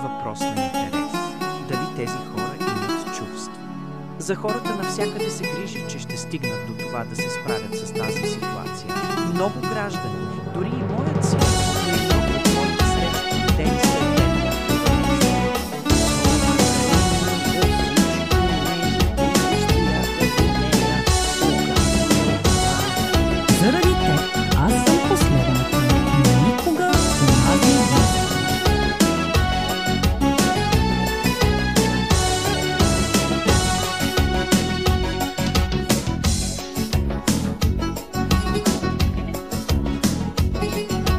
въпрос на интерес дали тези хора имат чувства. За хората навсякъде се грижи, че ще стигнат до това да се справят с тази ситуация. Много граждани, дори и моят син, но и много от моите срещи, ден след ден, заради теб аз съм последната, но никога онази вие.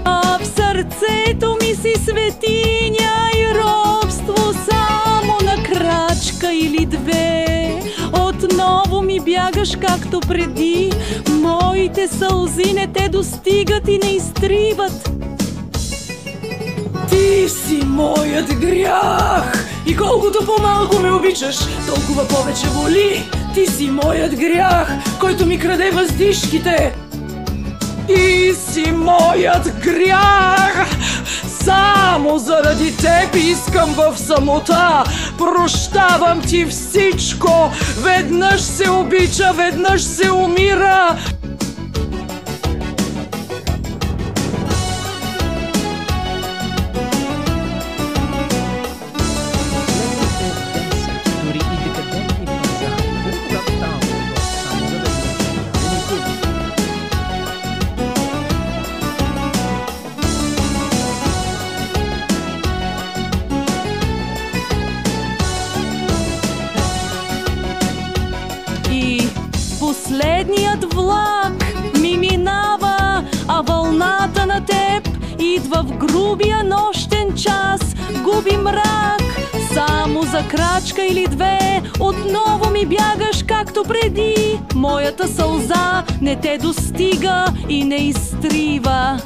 А в сърцето ми си светиня и робство само на крачка или две. Отново ми бягаш както преди, моите сълзи не те достигат и не изтриват. Ти си моят грях и колкото по-малко ме обичаш, толкова повече боли. Ти си моят грях, който ми краде въздишките. Ти си моят грях. Само заради теб искам в самота. Прощавам ти всичко. Веднъж се обича, веднъж се умира. дори и декадентни пазари, дори когато става въпрос само за да И последният влак ми минава, а вълната на теб идва в грубия нощен час, губи мрак. Само за крачка или две отново ми бягаш както преди. Моята сълза не те достига и не изтрива.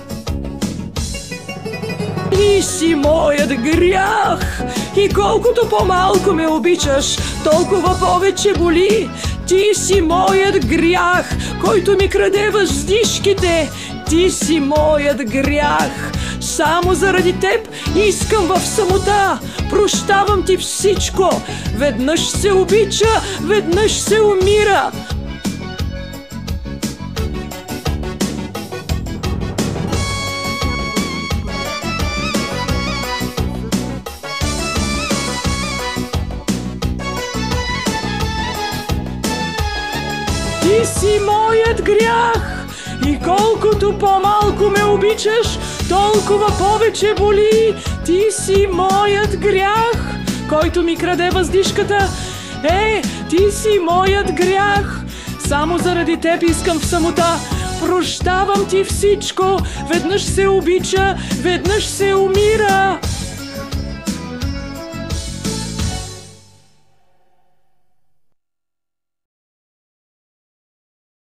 Ти си моят грях и колкото по-малко ме обичаш, толкова повече боли. Ти си моят грях, който ми краде въздишките. Ти си моят грях. Само заради теб искам в самота. Прощавам ти всичко. Веднъж се обича, веднъж се умира. Ти си моят грях и колкото по-малко ме обичаш, толкова повече боли. Ти си моят грях, който ми краде въздишката. Ти си моят грях. Само заради теб искам в самота. Прощавам ти всичко. Веднъж се обича, веднъж се умира.